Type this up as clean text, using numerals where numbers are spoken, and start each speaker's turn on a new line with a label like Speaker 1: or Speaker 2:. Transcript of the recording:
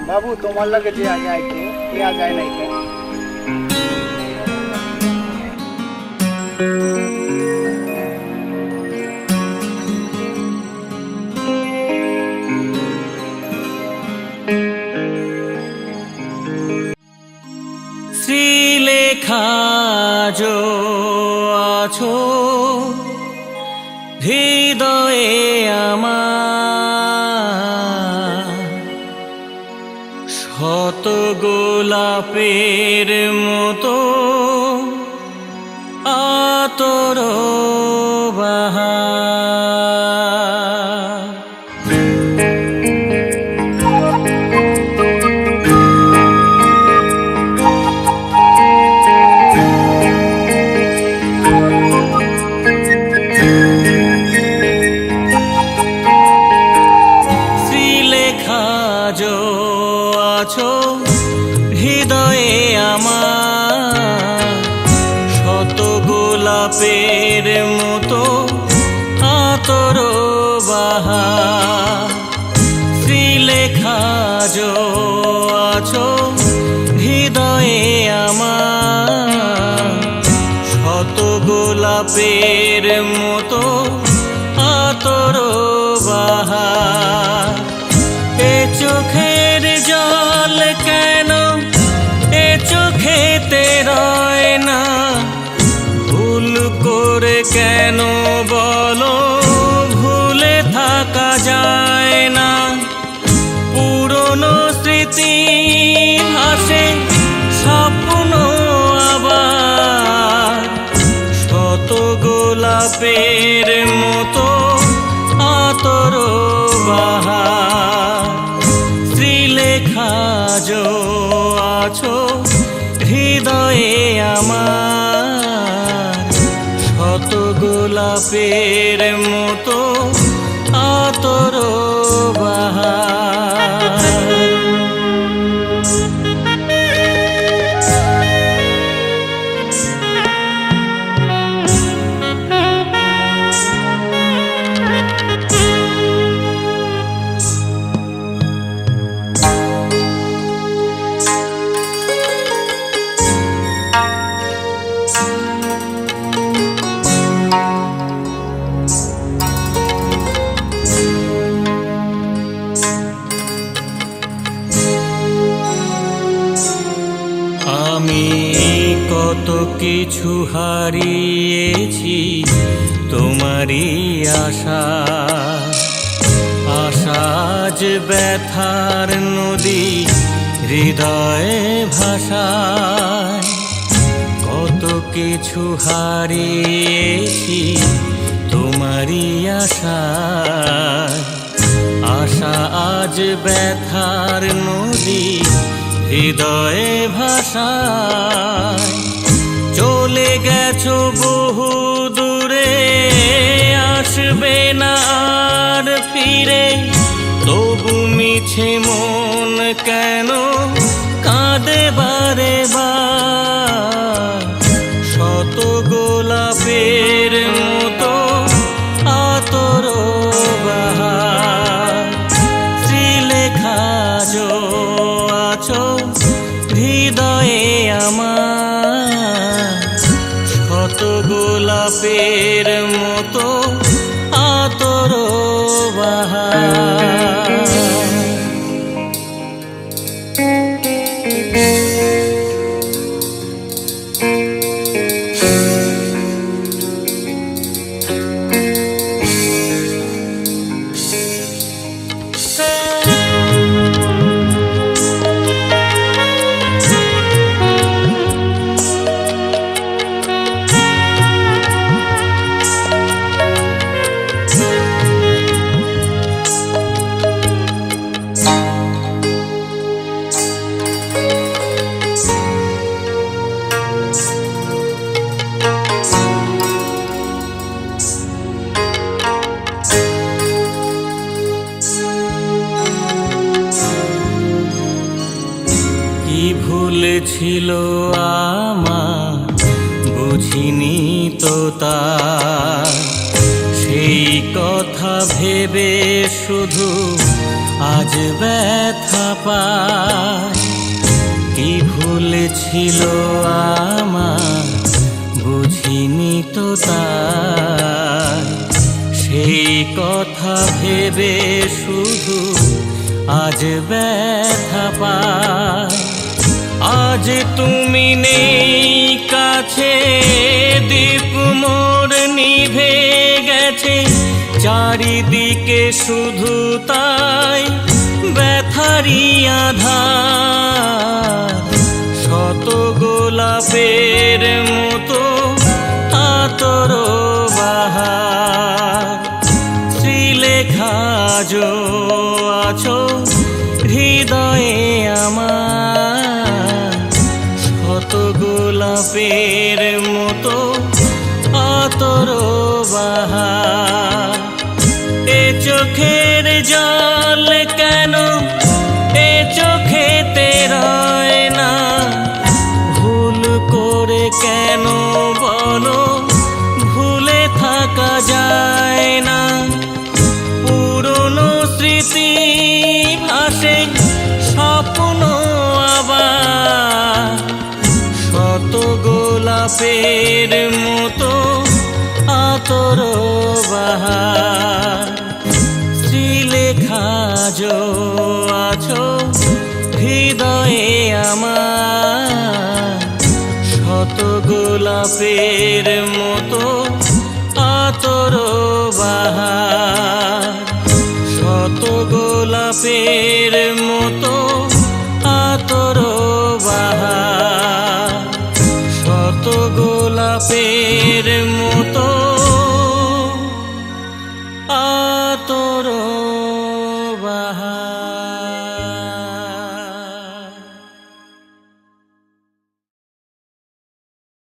Speaker 1: বাবু তোমার লাগে যে আগে আইতো কে আজ আয় নাই কেন?
Speaker 2: শ্রীলেখা যো আছো হৃদয়ে আমার, শত গোলাপের মতো আতর বাহার। আজো আছো হৃদয়ে আমার, শত গোলাপের মতো আতর বাহার। শ্রীলেখা যো আছো হৃদয়ে আমার, শত গোলাপের মতো আতর বাহার। এ চোখের জল কেন এ চোখেতে রয় না, ভুল করে কেন বলো ভুলে থাকা যায় না। পুরনো স্মৃতি ভাসে স্বপ্ন আবার, শত গোলাপের মতো আতর বাহার। শ্রীলেখা যো আছো হৃদয়ে আমার, শত গোলাপের মতো আতর বাহার। আমি কত কিছু হারিয়েছি তোমারই আশা, আশাজ ব্যথার নদী হৃদয়ে ভাষায়। কত কিছু হারিয়েছি তোমারই আশায়, আশা আজ ব্যথার নদী হৃদয়ে ভাষায়। চলে গেছো বহু দূরে আসবে না আর ফিরে, তবু মিছে মন কেন কাঁদে বারে বার। শত গোলাপের মতো আতর বাহার। শ্রীলেখা যো আছো হৃদয়ে আমার, শত গোলাপের মতো আতর বাহার। ভুল ছিল আমার বুঝিনি তো তার, সেই কথা ভেবে শুধু আজ ব্যথা পায়। কি ভুল ছিল আমার বুঝিনি তো তাই, সেই কথা ভেবে শুধু আজ ব্যথা পায়। আজ তুমি নেই কাছে, দীপ মোর নিভে গেছে, চারিদিকে শুধু তাই ব্যথারি আধার। শত গোলাপের মতো আতর বাহার, শ্রীলেখা যো আছো হৃদয়ে আমার। শত গোলাপের মতো আতর বাহার। এ চোখের জল কেন এ চোখেতে রয় না, ভুল করে কেন বলো ভুলে থাকা যায় না। পুরনো স্মৃতি ভাসে স্বপ্ন আবার, শত গোলাপের মতো আতর বাহার। শ্রীলেখা যো আছো হৃদয়ে আমার। শত গোলাপের মতো আতর বাহার। শত গোলাপের মতো আতর বাহার। শত গোলাপের মতো আতর